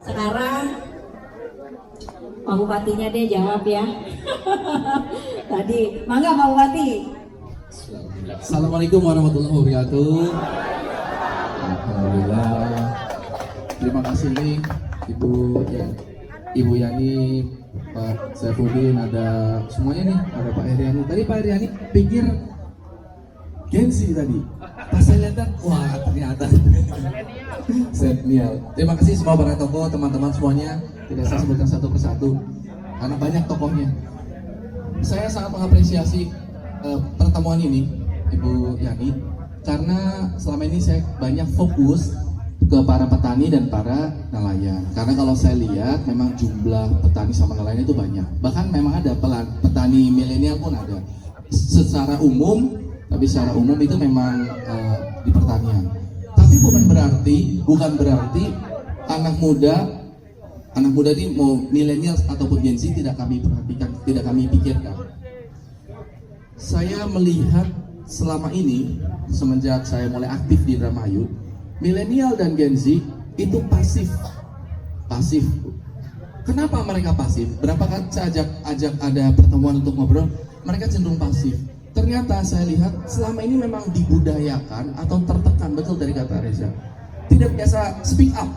Sekarang Pak Bupatinya deh jawab ya. Tadi, mangga Pak Bupati. Assalamualaikum warahmatullahi wabarakatuh. Alhamdulillah. Terima kasih nih Ibu Yani, Pak Saifuddin, ada semuanya nih, ada Pak Heriani. Tadi Pak Heriani pikir Gensi tadi. Pas saya lihat, wah ternyata Setnial. Terima kasih semua para tokoh, teman-teman semuanya. Tidak saya sebutkan satu persatu karena banyak tokohnya. Saya sangat mengapresiasi pertemuan ini, Ibu Yani, karena selama ini saya banyak fokus ke para petani dan para nelayan. Karena kalau saya lihat, memang jumlah petani sama nelayan itu banyak. Bahkan memang ada petani milenial pun ada. Secara umum, tapi secara umum itu memang di pertanian. Tapi bukan berarti anak muda ini mau milenial ataupun Gen Z tidak kami perhatikan, tidak kami pikirkan. Saya melihat selama ini semenjak saya mulai aktif di Indramayu, milenial dan Gen Z itu pasif. Kenapa mereka pasif? Berapa kali saya ajak ada pertemuan untuk ngobrol, mereka cenderung pasif. Ternyata saya lihat selama ini memang dibudayakan atau tertekan, betul dari kata Reza, tidak biasa speak up,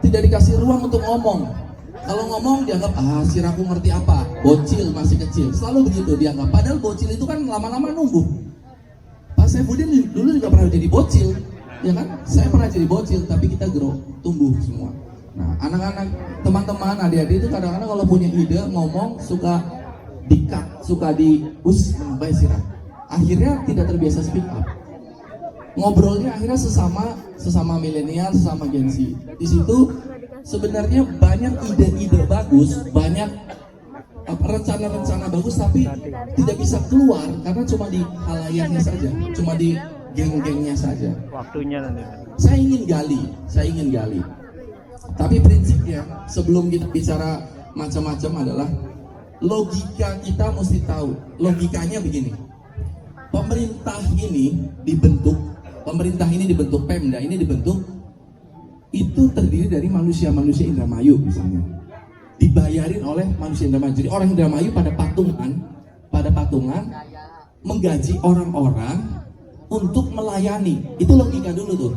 tidak dikasih ruang untuk ngomong. Kalau ngomong dianggap si Raku ngerti apa, bocil, masih kecil, selalu begitu dianggap. Padahal bocil itu kan lama-lama numbuh. Pak Saifuddin dulu juga pernah jadi bocil, ya kan? Saya pernah jadi bocil, tapi kita grow, tumbuh semua. Nah, anak-anak, teman-teman, adik-adik itu kadang-kadang kalau punya ide ngomong suka di-cut, suka baik sirah. Akhirnya tidak terbiasa speak up. Ngobrolnya akhirnya sesama milenial, sesama Gen Z. Di situ sebenarnya banyak ide-ide bagus, banyak rencana-rencana bagus, tapi tidak bisa keluar karena cuma di halayaknya saja, cuma di geng-gengnya saja. Waktunya nanti. Saya ingin gali. Tapi prinsipnya sebelum kita bicara macam-macam adalah logika kita mesti tahu. Logikanya begini. Pemerintah ini dibentuk, Pemda ini dibentuk itu terdiri dari manusia-manusia Indramayu misalnya. Dibayarin oleh manusia Indramayu. Jadi orang Indramayu pada patungan menggaji orang-orang untuk melayani. Itu logika dulu tuh.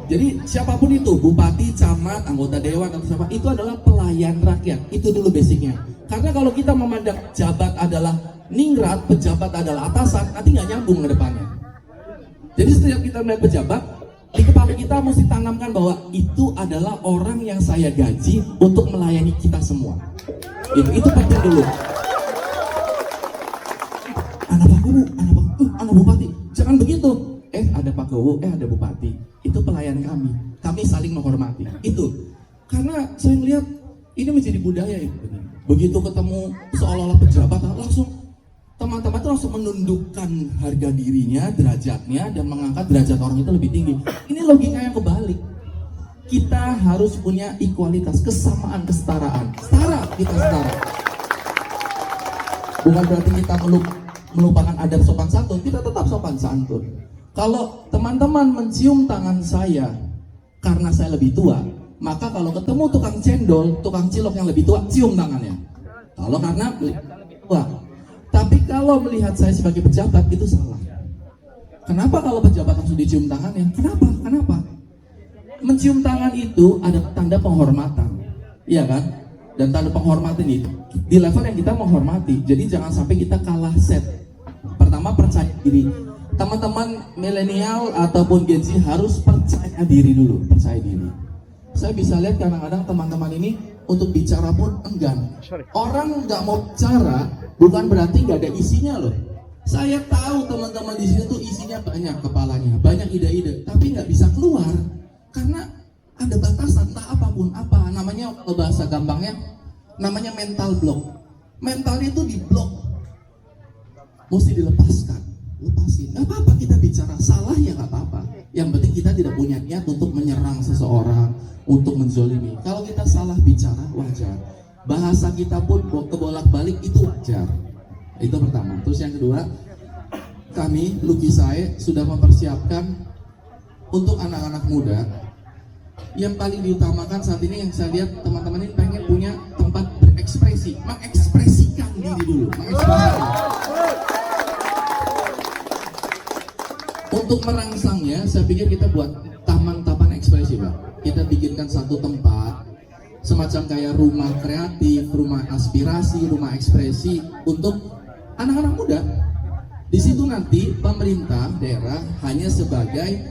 Jadi siapapun itu, bupati, camat, anggota dewan atau siapa, itu adalah pelayan rakyat. Itu dulu basicnya. Karena kalau kita memandang jabat adalah ningrat, pejabat adalah atasan, nanti nggak nyambung ke depannya. Jadi setiap kita melihat pejabat, di kepala kita mesti tanamkan bahwa itu adalah orang yang saya gaji untuk melayani kita semua. Itu penting dulu. Anak Pak Guru, anak bupati, jangan begitu. Ada Pak Gowo, ada bupati. Itu pelayan kami. Kami saling menghormati. Itu. Karena saya melihat ini menjadi budaya itu. Begitu ketemu seolah-olah pejabat, langsung teman-teman itu langsung menundukkan harga dirinya, derajatnya, dan mengangkat derajat orang itu lebih tinggi. Ini logika yang kebalik. Kita harus punya ekualitas, kesamaan, kesetaraan. Kita setara. Bukan berarti kita melupakan adab sopan santun, kita tetap sopan santun. Kalau teman-teman mencium tangan saya karena saya lebih tua, maka kalau ketemu tukang cendol, tukang cilok yang lebih tua, cium tangannya. Kalau karena lebih tua. Tapi kalau melihat saya sebagai pejabat, itu salah. Kenapa kalau pejabat langsung dicium tangannya? Kenapa? Mencium tangan itu ada tanda penghormatan, iya kan? Dan tanda penghormatan itu di level yang kita menghormati. Jadi jangan sampai kita kalah set. Pertama, percaya diri. Teman-teman milenial ataupun Gen Z harus percaya diri dulu, percaya diri. Saya bisa lihat kadang-kadang teman-teman ini untuk bicara pun enggan. Orang nggak mau bicara bukan berarti nggak ada isinya loh. Saya tahu teman-teman di sini tuh isinya banyak kepalanya, banyak ide-ide, tapi nggak bisa keluar karena ada batasan. Tak apapun apa namanya, kalau bahasa gampangnya namanya mental block. Mentalnya itu di block, mesti dilepaskan. Lepasin, nggak apa-apa kita bicara, salah ya nggak apa-apa. Yang penting kita tidak punya niat untuk menyerang seseorang, untuk menzolimi. Kalau kita salah bicara, wajar. Bahasa kita pun kebolak-balik, itu wajar. Itu pertama. Terus yang kedua, kami Lukisae sudah mempersiapkan untuk anak-anak muda yang paling diutamakan saat ini yang saya lihat teman-teman ini pengen punya tempat berekspresi, mengekspresikan diri dulu, mengekspresikan. Untuk merangsangnya, saya pikir kita buat taman-taman ekspresi, Pak. Kita bikinkan satu tempat semacam kayak rumah kreatif, rumah aspirasi, rumah ekspresi untuk anak-anak muda. Di situ nanti pemerintah daerah hanya sebagai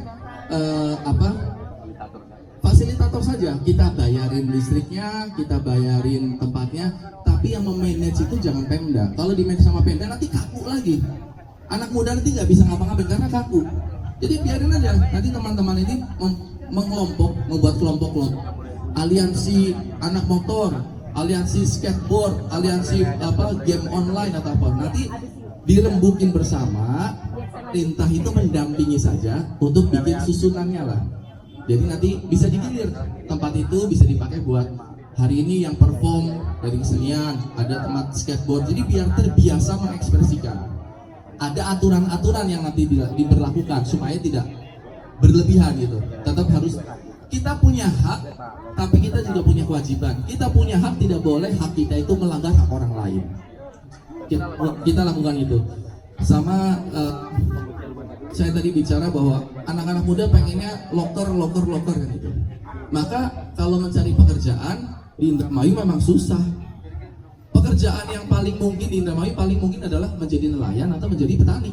fasilitator saja. Kita bayarin listriknya, kita bayarin tempatnya, tapi yang memanage itu jangan Pemda. Kalau di-manage sama Pemda nanti kaku lagi. Anak muda nanti nggak bisa ngapa-ngapain karena kaku. Jadi biarin aja. Nanti teman-teman ini membuat kelompok aliansi anak motor, aliansi skateboard, aliansi game online atau apa. Nanti dirembukin bersama. Perintah itu mendampingi saja untuk bikin susunannya lah. Jadi nanti bisa digilir, tempat itu bisa dipakai buat hari ini yang perform dari kesenian, ada tempat skateboard. Jadi biar terbiasa mengekspresikan. Ada aturan-aturan yang nanti diberlakukan supaya tidak berlebihan gitu. Tetap harus, kita punya hak, tapi kita juga punya kewajiban. Kita punya hak, tidak boleh hak kita itu melanggar hak orang lain. Kita lakukan itu. Sama saya tadi bicara bahwa anak-anak muda pengennya loker kan gitu. Maka kalau mencari pekerjaan di Indramayu memang susah. Pekerjaan yang paling mungkin di Indramayu paling mungkin adalah menjadi nelayan atau menjadi petani.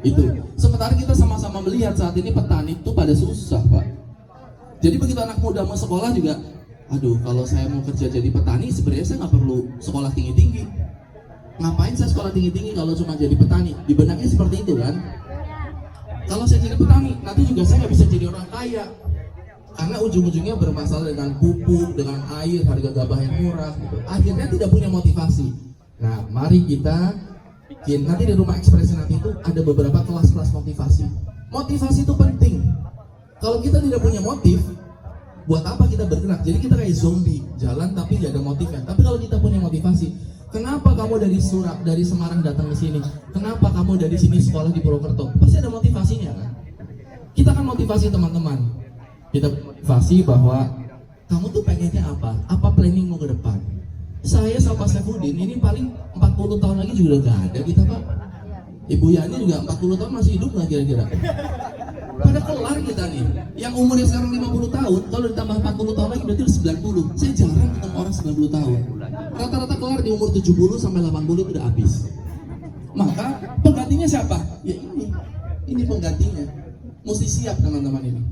Itu. Sementara kita sama-sama melihat saat ini petani itu pada susah, Pak. Jadi begitu anak muda mau sekolah juga, aduh kalau saya mau kerja jadi petani sebenarnya saya nggak perlu sekolah tinggi-tinggi. Ngapain saya sekolah tinggi-tinggi kalau cuma jadi petani? Di benaknya seperti itu kan. Kalau saya jadi petani, nanti juga saya nggak bisa jadi orang kaya. Karena ujung-ujungnya bermasalah dengan pupuk, dengan air, harga gabah yang murah gitu. Akhirnya tidak punya motivasi. Nah, mari kita bikin, nanti di rumah ekspresi nanti itu ada beberapa kelas-kelas motivasi. Motivasi itu penting. Kalau kita tidak punya motif, buat apa kita bergerak? Jadi kita kayak zombie, jalan tapi nggak ada motifnya. Tapi kalau kita punya motivasi, kenapa kamu dari Semarang datang ke sini? Kenapa kamu dari sini sekolah di Purwokerto? Pasti ada motivasinya kan? Kita kan motivasi teman-teman. Kita motivasi bahwa kamu tuh pengennya apa? Apa planningmu ke depan? Saya sama Pak Saifuddin ini paling 40 tahun lagi juga udah gak ada kita, Pak. Ibu Yani juga 40 tahun masih hidup nggak kira-kira? Pada kelar kita nih. Yang umurnya sekarang 50 tahun, kalau ditambah 40 tahun lagi berarti udah 90. Saya jarang ketemu orang 90 tahun. Rata-rata kelar di umur 70 sampai 80 itu udah habis. Maka penggantinya siapa? Ya ini penggantinya. Mesti siap teman-teman ini.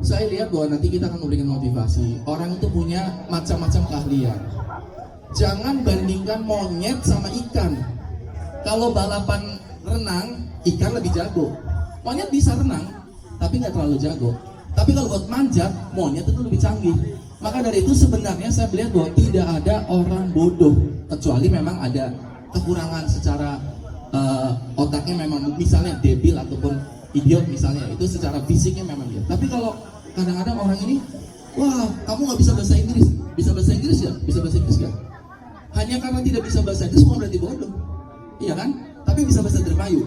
Saya lihat bahwa nanti kita akan memberikan motivasi. Orang itu punya macam-macam keahlian. Jangan bandingkan monyet sama ikan. Kalau balapan renang, ikan lebih jago. Monyet bisa renang, tapi nggak terlalu jago. Tapi kalau buat manjat, monyet itu lebih canggih. Maka dari itu sebenarnya saya melihat bahwa tidak ada orang bodoh, kecuali memang ada kekurangan secara otaknya memang misalnya debil ataupun idiot misalnya, itu secara fisiknya memang dia. Tapi kalau kadang-kadang orang ini, wah kamu nggak bisa bahasa Inggris, bisa bahasa Inggris ya, bisa bahasa Inggris ya. Hanya karena tidak bisa bahasa Inggris bukan berarti bodoh, iya kan? Tapi bisa bahasa Dermayu.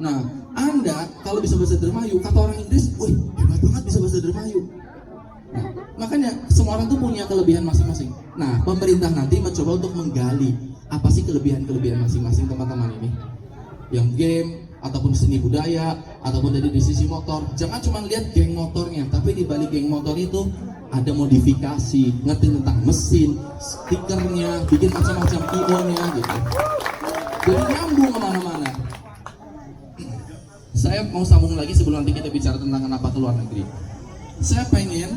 Nah, Anda kalau bisa bahasa Dermayu, kata orang Inggris, wih hebat banget bisa bahasa Dermayu. Nah, makanya semua orang tuh punya kelebihan masing-masing. Nah, pemerintah nanti mencoba untuk menggali apa sih kelebihan-kelebihan masing-masing teman-teman ini. Yang game ataupun seni budaya ataupun dari sisi motor. Jangan cuma lihat geng motornya, tapi di balik geng motor itu ada modifikasi, ngerti tentang mesin, stikernya, bikin macam-macam IO-nya gitu. Jadi nyambung kemana-mana. Saya mau sambung lagi sebelum nanti kita bicara tentang kenapa ke luar negeri. Saya pengen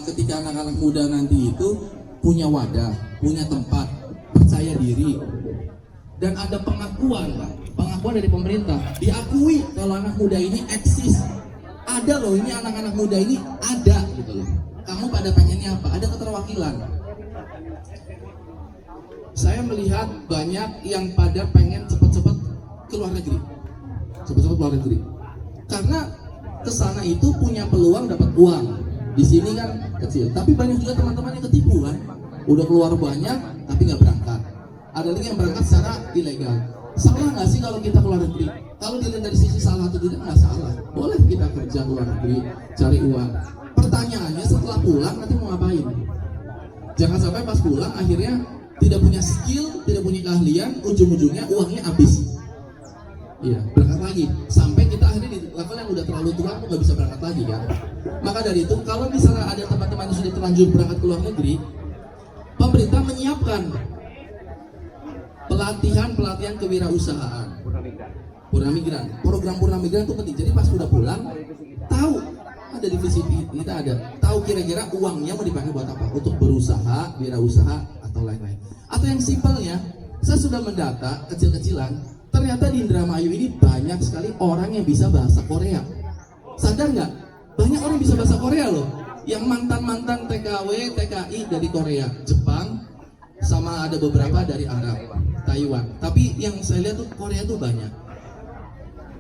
ketika anak-anak muda nanti itu punya wadah, punya tempat, percaya diri, dan ada pengakuan dari pemerintah, diakui kalau anak muda ini eksis, ada loh, ini anak-anak muda ini ada gitu loh. Kamu pada pengennya apa? Ada keterwakilan. Saya melihat banyak yang pada pengen cepat-cepat ke luar negeri, karena kesana itu punya peluang dapat uang. Di sini kan kecil, tapi banyak juga teman-teman yang ketipu kan, udah keluar banyak tapi nggak berangkat. Ada lagi yang berangkat secara ilegal. Salah nggak sih kalau kita keluar negeri? Kalau dilihat dari sisi salah atau tidak, nggak salah. Boleh kita kerja keluar negeri, cari uang. pertanyaannya setelah pulang nanti mau ngapain? Jangan sampai pas pulang akhirnya tidak punya skill, tidak punya keahlian, ujung-ujungnya uangnya habis. Iya, berangkat lagi. Sampai kita akhirnya di level yang udah terlalu tua, aku nggak bisa berangkat lagi kan. Maka dari itu, kalau misalnya ada teman-teman yang sudah terlanjur berangkat ke luar negeri, pemerintah menyiapkan pelatihan kewirausahaan. Purna Migran. Program Purna Migran itu penting. Jadi pas udah pulang, tahu ada divisi kita ada, tahu kira-kira uangnya mau dipakai buat apa? Untuk berusaha, wirausaha atau lain-lain. Atau yang simpelnya, saya sudah mendata kecil-kecilan, ternyata di Indramayu ini banyak sekali orang yang bisa bahasa Korea. Sadar nggak? Banyak orang yang bisa bahasa Korea loh. Yang mantan-mantan TKW, TKI dari Korea, Jepang, sama ada beberapa dari Arab, Taiwan. Tapi yang saya lihat tuh Korea tuh banyak.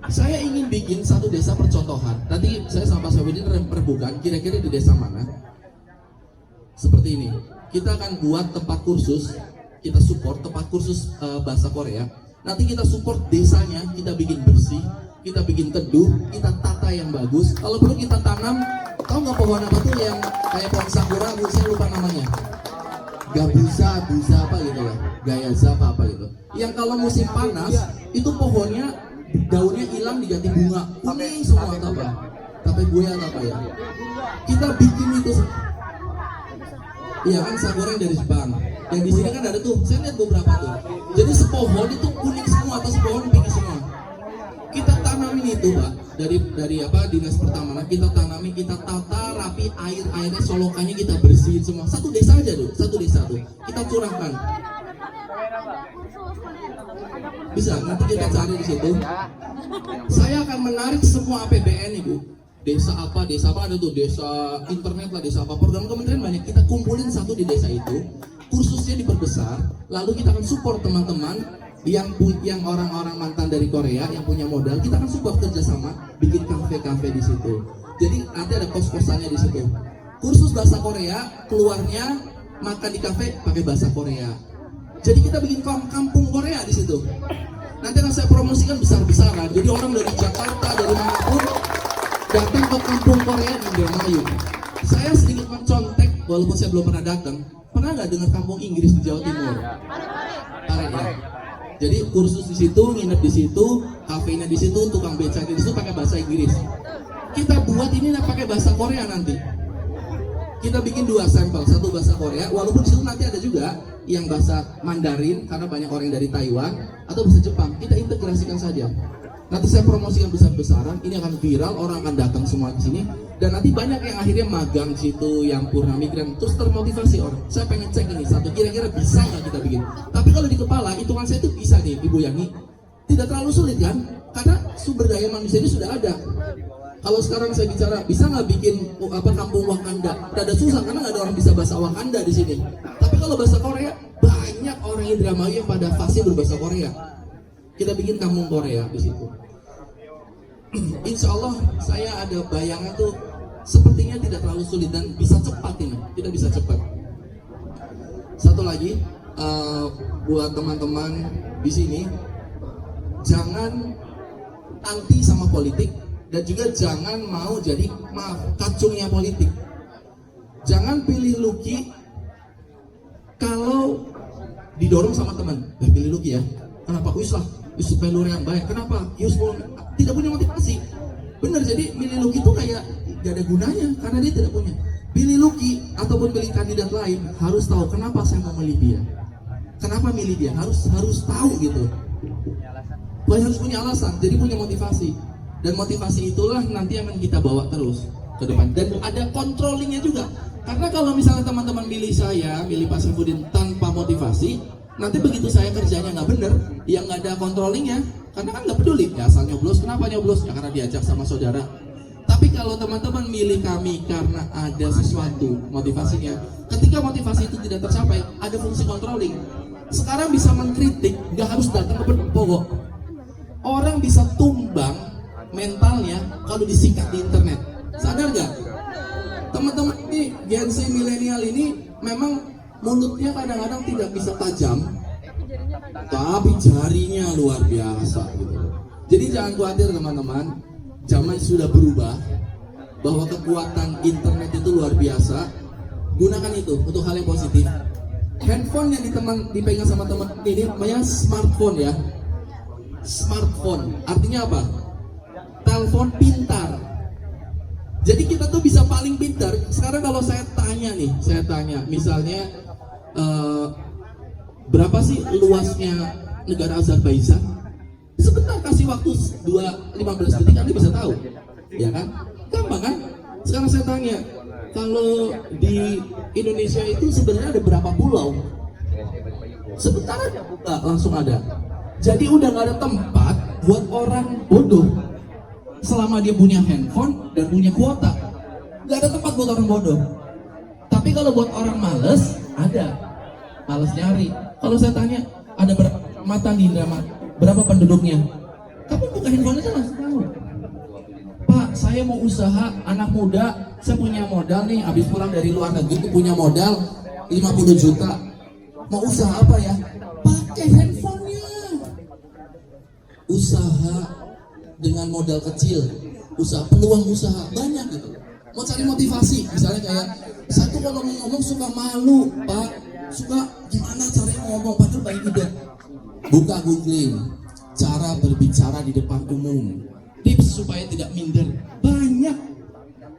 Saya ingin bikin satu desa percontohan. Nanti saya sama Pak Safidin rembukan kira-kira di desa mana. Seperti ini. Kita akan buat tempat kursus, kita support tempat kursus bahasa Korea. Nanti kita support desanya, kita bikin bersih, kita bikin teduh, kita tata yang bagus. Kalau perlu kita tanam, tahu nggak pohon apa tuh yang kayak pohon sakura, saya lupa namanya. Gabusa, busa apa gitu lah, gayaza apa gitu. Yang kalau musim panas, itu pohonnya daunnya hilang diganti bunga kuning semua atau apa? Tapi gue atau apa ya? Kita bikin itu. Iya kan sakura yang dari Jepang. Yang di sini kan ada tuh, saya lihat beberapa tuh. Jadi sepohon itu kuning semua atau sepohon pink semua. Kita tanamin itu, Pak. Dari apa dinas pertamanan kita tanamin, kita tata rapi airnya solokannya kita bersihin semua. Satu desa aja tuh, satu desa tuh. Kita curahkan. Bisa, nanti kita cari di situ. Saya akan menarik semua APBN Ibu. Desa apa ada tuh, desa internet lah, desa apa, program kementerian banyak. Kita kumpulin satu di desa itu, kursusnya diperbesar, lalu kita akan support teman-teman yang orang-orang mantan dari Korea yang punya modal. Kita akan support kerjasama, bikin kafe-kafe di situ. Jadi nanti ada kos-kosannya di situ. Kursus bahasa Korea, keluarnya makan di kafe pakai bahasa Korea. Jadi kita bikin kampung Korea di situ. Nanti akan saya promosikan besar-besaran. Jadi orang dari Jakarta, dari manapun datang ke kampung Korea di Indramayu. Saya sedikit mencontek, walaupun saya belum pernah datang. Pernah nggak dengar kampung Inggris di Jawa Timur? Pare ya. Jadi kursus di situ, nginep di situ, kafenya di situ, tukang beca di situ pakai bahasa Inggris. Kita buat ini pakai bahasa Korea nanti. Kita bikin 2 sampel, satu bahasa Korea, walaupun di situ nanti ada juga yang bahasa Mandarin karena banyak orang dari Taiwan atau bahasa Jepang. Kita integrasikan saja. Nanti saya promosikan besar-besaran, ini akan viral, orang akan datang semua di sini, dan nanti banyak yang akhirnya magang di situ, yang Purna Migran, terus termotivasi orang. Saya pengen cek ini satu, kira-kira bisa nggak kita bikin? Tapi kalau di kepala, hitungan saya itu bisa nih, Ibu Yani. Tidak terlalu sulit kan? Karena sumber daya manusia ini sudah ada. Kalau sekarang saya bicara, bisa nggak bikin kampung Wakanda? Tidak ada susah karena nggak ada orang bisa bahasa Wakanda di sini. Tapi kalau bahasa Korea, banyak orang Indramayu yang pada fasih berbahasa Korea. Kita bikin kampung Korea di situ. Insya Allah saya ada bayangan tuh sepertinya tidak terlalu sulit dan bisa cepat ini. Kita bisa cepat. Satu lagi buat teman-teman di sini, jangan anti sama politik dan juga jangan mau jadi kacungnya politik. Jangan pilih Lucky kalau didorong sama teman. Pilih Lucky ya. Kenapa? Wis lah. Supaya lu yang baik. Kenapa? Tidak punya motivasi. Benar, jadi milih Lucky itu kayak gak ada gunanya karena dia tidak punya. Pilih Lucky ataupun pilih kandidat lain harus tahu kenapa saya mau milih dia. Kenapa milih dia? Harus tahu gitu. Harus punya alasan. Jadi punya motivasi. Dan motivasi itulah nanti yang akan kita bawa terus ke depan. Dan ada controllingnya juga. Karena kalau misalnya teman-teman milih saya, milih Pak Safudin tanpa motivasi, nanti begitu saya kerjanya nggak bener, yang nggak ada controllingnya, karena kan nggak peduli, ya asal nyoblos. Kenapa nyoblos? Ya karena diajak sama saudara. Tapi kalau teman-teman milih kami karena ada sesuatu motivasinya, ketika motivasi itu tidak tercapai, ada fungsi controlling. Sekarang bisa mengkritik, nggak harus datang ke pokok. Orang bisa tumbang mentalnya kalau disikat di internet. Sadar nggak? Teman-teman ini Gen Z milenial ini memang mulutnya kadang-kadang tidak bisa tajam, tapi jarinya luar biasa gitu. Jadi jangan khawatir teman-teman, zaman sudah berubah, bahwa kekuatan internet itu luar biasa. Gunakan itu untuk hal yang positif. Handphone yang dipegang sama teman ini namanya smartphone ya. Smartphone artinya apa? Telepon pintar. Jadi kita tuh bisa paling pintar. Sekarang kalau saya tanya, misalnya berapa sih luasnya negara Azerbaijan? Sebentar kasih waktu 15 detik Anda bisa tahu, ya kan? Gampang kan? Sekarang saya tanya, kalau di Indonesia itu sebenarnya ada berapa pulau? Sebentar aja buka langsung ada. Jadi udah nggak ada tempat buat orang bodoh. Selama dia punya handphone dan punya kuota, nggak ada tempat buat orang bodoh. Tapi kalau buat orang males, ada. Males nyari. Kalau saya tanya, ada berapa kecamatan di Indramayu? Berapa penduduknya? Kamu buka handphone aja langsung tahu. Pak, saya mau usaha, anak muda, saya punya modal nih, habis pulang dari luar negeri itu punya modal 50 juta. Mau usaha apa ya? Pakai handphonenya. Usaha dengan modal kecil, peluang usaha banyak gitu. Mau cari motivasi, misalnya kayak satu kalau ngomong suka malu, Pak, suka gimana caranya ngomong, padahal banyak ide. Buka googling, cara berbicara di depan umum, tips supaya tidak minder,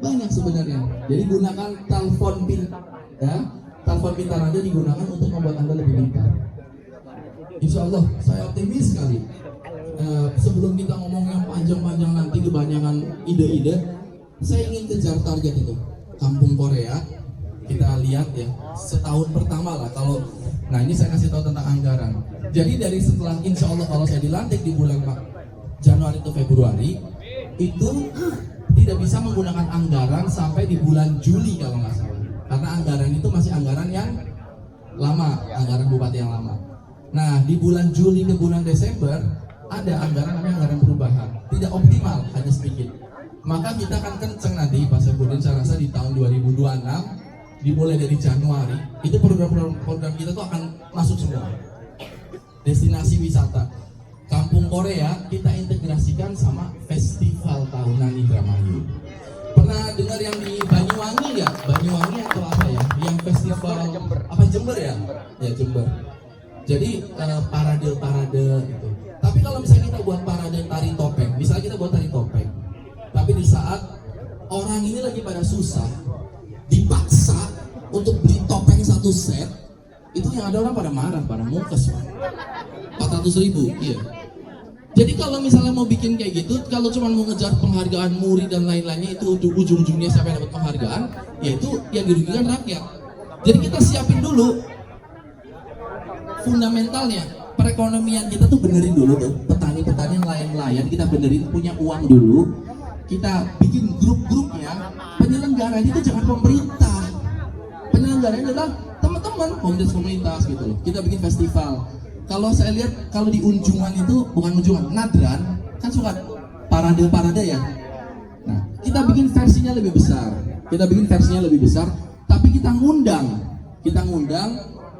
banyak sebenarnya. Jadi gunakan telepon pintar, ya. Telepon pintar Anda digunakan untuk membuat Anda lebih pintar. Insya Allah, saya optimis sekali. Sebelum kita ngomong yang panjang-panjang nanti kebanyakan ide-ide, saya ingin kejar target itu. Kampung Korea, kita lihat ya, setahun pertama lah kalau. Nah ini saya kasih tahu tentang anggaran. Jadi dari setelah insya Allah kalau saya dilantik di bulan Januari atau Februari, itu tidak bisa menggunakan anggaran sampai di bulan Juli kalau nggak salah. Karena anggaran itu masih anggaran yang lama, anggaran bupati yang lama. Nah di bulan Juli ke bulan Desember ada anggaran namanya anggaran perubahan, tidak optimal, hanya sedikit. Maka kita akan kenceng nanti Pak Saifudin, saya rasa di tahun 2026 dimulai dari Januari itu program kita tuh akan masuk semua. Destinasi wisata Kampung Korea kita integrasikan sama festival tahunan Indramayu. Pernah dengar yang di Banyuwangi nggak? Banyuwangi atau apa ya? Yang festival apa Jember ya? Ya Jember. Jadi parade gitu. Tapi kalau misalnya kita buat parade tari topeng, misalnya kita buat tari topeng, tapi di saat orang ini lagi pada susah, dipaksa untuk beli topeng satu set, itu yang ada orang pada marah, pada mukes, 400.000, iya. Jadi kalau misalnya mau bikin kayak gitu, kalau cuma mau ngejar penghargaan muri dan lain-lainnya, itu ujung-ujungnya siapa yang dapat penghargaan, yaitu yang dirugikan rakyat. Jadi kita siapin dulu fundamentalnya, perekonomian kita tuh benerin dulu tuh, petani-petani yang nelayan-nelayan kita benerin, punya uang dulu, kita bikin grup-grupnya. Penyelenggaranya itu jangan pemerintah, penyelenggaranya adalah teman-teman komunitas gitu loh. Kita bikin festival. Kalau saya lihat kalau di Unjungan itu, bukan Unjungan, Nadran kan suka parade ya. Nah kita bikin versinya lebih besar, tapi kita ngundang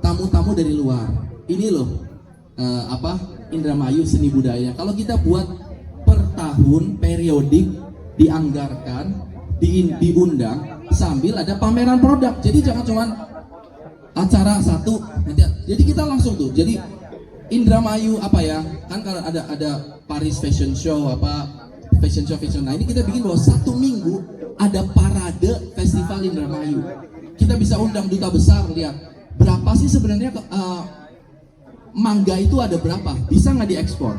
tamu-tamu dari luar. Ini loh Indramayu seni budaya. Kalau kita buat per tahun periodik, dianggarkan, diundang sambil ada pameran produk. Jadi jangan cuma acara satu. Jadi kita langsung tuh. Jadi Indramayu kan kalau ada Paris Fashion Show fashion show. Nah ini kita bikin bahwa 1 minggu ada parade festival Indramayu. Kita bisa undang duta besar, lihat berapa sih sebenarnya mangga itu ada berapa, bisa nggak diekspor.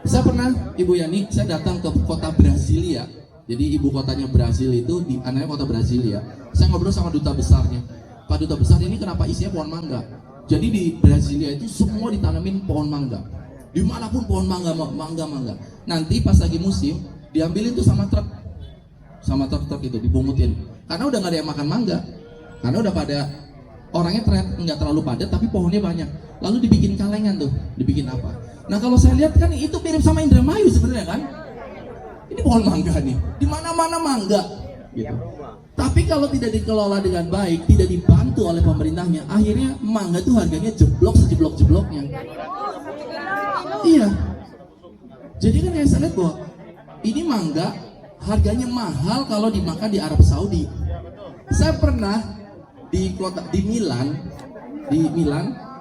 Saya pernah, Ibu Yani, saya datang ke kota Brasilia. Jadi ibu kotanya Brasil itu namanya kota Brasilia. Saya ngobrol sama duta besarnya. Pak duta besar, ini kenapa isinya pohon mangga? Jadi di Brasilia itu semua ditanamin pohon mangga. Dimanapun pohon mangga. Nanti pas lagi musim diambilin tuh sama truk itu dibungutin. Karena udah nggak ada yang makan mangga. Karena udah pada orangnya nggak terlalu padat, tapi pohonnya banyak. Lalu dibikin kalengan tuh, dibikin apa? Nah kalau saya lihat kan itu mirip sama Indramayu sebenarnya kan. Ini pohon mangga nih, di mana-mana mangga. Gitu. Tapi kalau tidak dikelola dengan baik, tidak dibantu oleh pemerintahnya, akhirnya mangga itu harganya jeblok sejeblok-jebloknya. Iya. Jadi kan saya lihat bahwa ini mangga harganya mahal kalau dimakan di Arab Saudi. Saya pernah di Milan,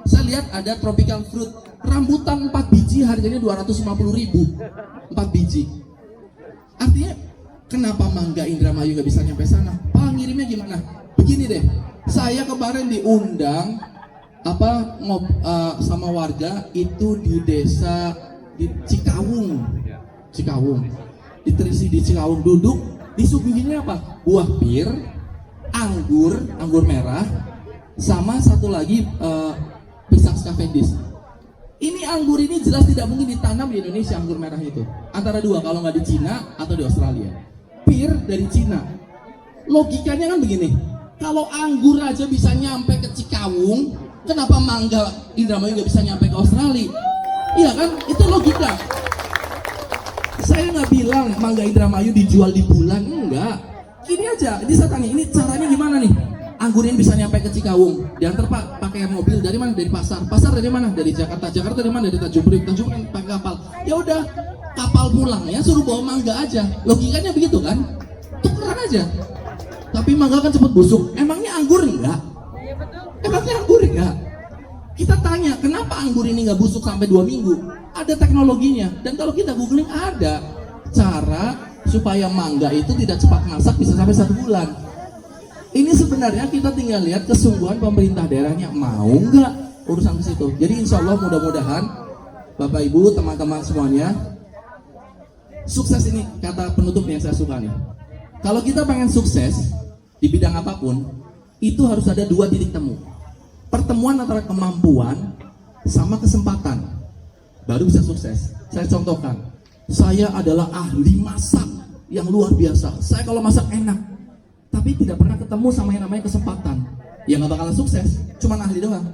saya lihat ada tropical fruit, rambutan 4 biji harganya 250.000, 4 biji. Artinya kenapa Mangga Indramayu gak bisa nyampe sana? Pak, ngirimnya gimana? Begini deh, saya kemarin diundang sama warga itu di desa di Cikawung, diterisi di Cikawung, duduk disuguhinnya apa? Buah pir, anggur merah, sama satu lagi pisang Cavendish. Ini anggur ini jelas tidak mungkin ditanam di Indonesia, anggur merah itu. Antara dua, kalau nggak di Cina atau di Australia. Pir dari Cina. Logikanya kan begini, kalau anggur aja bisa nyampe ke Cikawung, kenapa Mangga Indramayu nggak bisa nyampe ke Australia? Iya kan? Itu logika. Saya nggak bilang Mangga Indramayu dijual di bulan, enggak. Gini aja, ini saya tanya, ini caranya gimana nih? Anggur ini bisa nyampe ke Cikawung. Diantar Pak pakai mobil dari mana? Dari pasar. Pasar dari mana? Dari Jakarta. Jakarta dari mana? Dari Tanjung Priok. Tanjung Priok pakai kapal. Ya udah, kapal pulang ya, suruh bawa mangga aja. Logikanya begitu kan? Tukeran aja. Tapi mangga kan cepet busuk. Emangnya anggur enggak? Emangnya anggur enggak? Kita tanya, kenapa anggur ini nggak busuk sampai 2 minggu? Ada teknologinya. Dan kalau kita googling ada cara supaya mangga itu tidak cepat masak, bisa sampai 1 bulan. Ini sebenarnya kita tinggal lihat kesungguhan pemerintah daerahnya mau nggak urusan ke situ. Jadi insya Allah mudah-mudahan Bapak Ibu, teman-teman semuanya, sukses ini kata penutupnya yang saya suka nih. Kalau kita pengen sukses di bidang apapun, itu harus ada 2 titik temu. Pertemuan antara kemampuan sama kesempatan, baru bisa sukses. Saya contohkan, saya adalah ahli masak yang luar biasa. Saya kalau masak enak, tapi tidak pernah ketemu sama yang namanya kesempatan, ya nggak bakalan sukses, cuma ahli doang.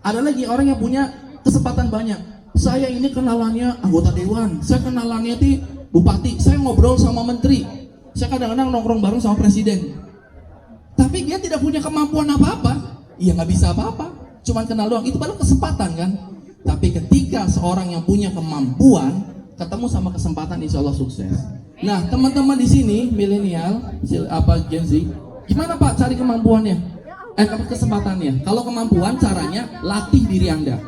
Ada lagi orang yang punya kesempatan banyak. Saya ini kenalannya anggota dewan, saya kenalannya di bupati, saya ngobrol sama menteri, saya kadang-kadang nongkrong bareng sama presiden. Tapi dia tidak punya kemampuan apa-apa, ya nggak bisa apa-apa, cuma kenal doang. Itu baru kesempatan kan. Tapi ketika seorang yang punya kemampuan ketemu sama kesempatan, insya Allah sukses. Nah, teman-teman di sini milenial, Gen Z, gimana Pak cari kemampuannya? Kesempatannya. Kalau kemampuan, caranya latih diri Anda.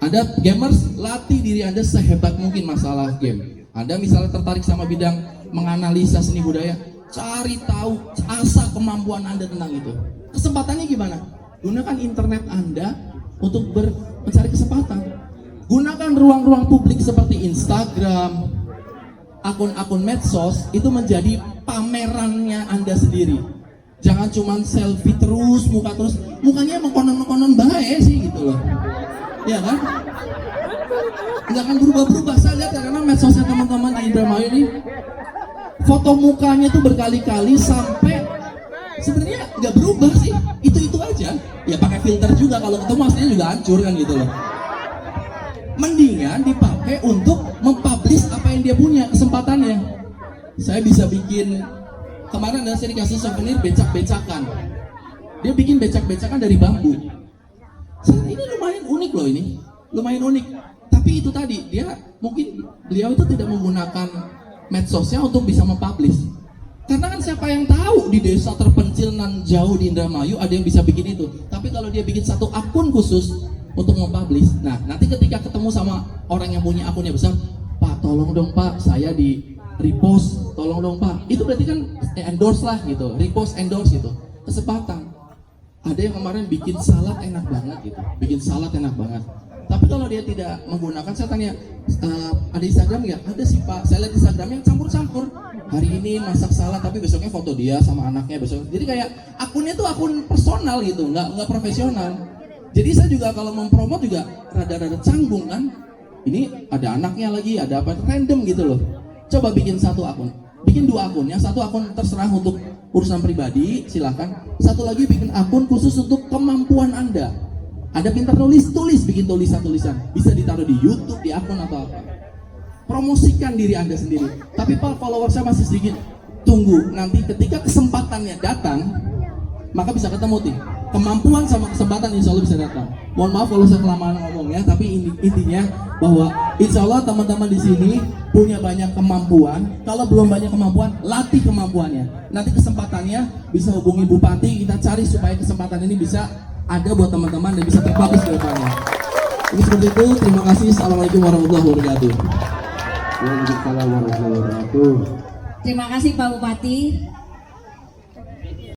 Anda gamers, latih diri Anda sehebat mungkin masalah game. Anda misalnya tertarik sama bidang menganalisa seni budaya, cari tahu, asah kemampuan Anda tentang itu. Kesempatannya gimana? Gunakan internet Anda untuk mencari kesempatan. Gunakan ruang-ruang publik seperti Instagram, akun-akun medsos, itu menjadi pamerannya Anda sendiri. Jangan cuma selfie terus, mukanya emang konon-konon baik sih gitu loh. Ya kan? Nggak akan berubah-berubah. Saya lihat karena medsosnya teman-teman di Indramayu ini, foto mukanya tuh berkali-kali sampai sebenarnya nggak berubah sih. Itu aja. Ya pakai filter juga, kalau ketemu aslinya juga hancur kan gitu loh. Mendingan dipakai untuk mempublish apa yang dia punya, kesempatannya. Saya bisa bikin, kemarin saya dikasih souvenir becak-becakan. Dia bikin becak-becakan dari bambu. Ini lumayan unik loh ini, lumayan unik. Tapi itu tadi, beliau itu tidak menggunakan medsosnya untuk bisa mempublish. Karena kan siapa yang tahu di desa terpencil nan jauh di Indramayu ada yang bisa bikin itu. Tapi kalau dia bikin satu akun khusus untuk mempublish, nah nanti ketika ketemu sama orang yang punya akunnya besar, Pak tolong dong Pak, saya di repost, tolong dong Pak. Itu berarti kan endorse lah gitu, repost endorse gitu, kesempatan. Ada yang kemarin bikin salad enak banget gitu, bikin salad enak banget. Tapi kalau dia tidak menggunakan, saya tanya, ada Instagram nggak? Ada sih Pak, saya lihat Instagram yang campur-campur. Hari ini masak salad, tapi besoknya foto dia sama anaknya besok. Jadi kayak akunnya tuh akun personal gitu, nggak profesional. Jadi saya juga kalau mempromot juga rada-rada canggung kan. Ini ada anaknya lagi, ada apa, random gitu loh. Coba bikin satu akun, bikin 2 akun. Yang satu akun terserah untuk urusan pribadi, silakan. Satu lagi bikin akun khusus untuk kemampuan Anda. Anda pintar tulis, bikin tulisan-tulisan. Bisa ditaruh di YouTube, di akun atau apa. Promosikan diri Anda sendiri. Tapi Pak, follower saya masih sedikit. Tunggu, nanti ketika kesempatannya datang, maka bisa ketemu nih. kemampuan sama kesempatan insya Allah bisa datang. Mohon maaf kalau saya kelamaan ngomongnya, tapi intinya bahwa insya Allah teman-teman di sini punya banyak kemampuan. Kalau belum banyak kemampuan, latih kemampuannya. Nanti kesempatannya bisa hubungi Bupati, kita cari supaya kesempatan ini bisa ada buat teman-teman dan bisa terbagus ke depannya. Ini seperti itu. Terima kasih. Assalamualaikum warahmatullahi wabarakatuh. Waalaikumsalam warahmatullahi wabarakatuh. Terima kasih Pak Bupati.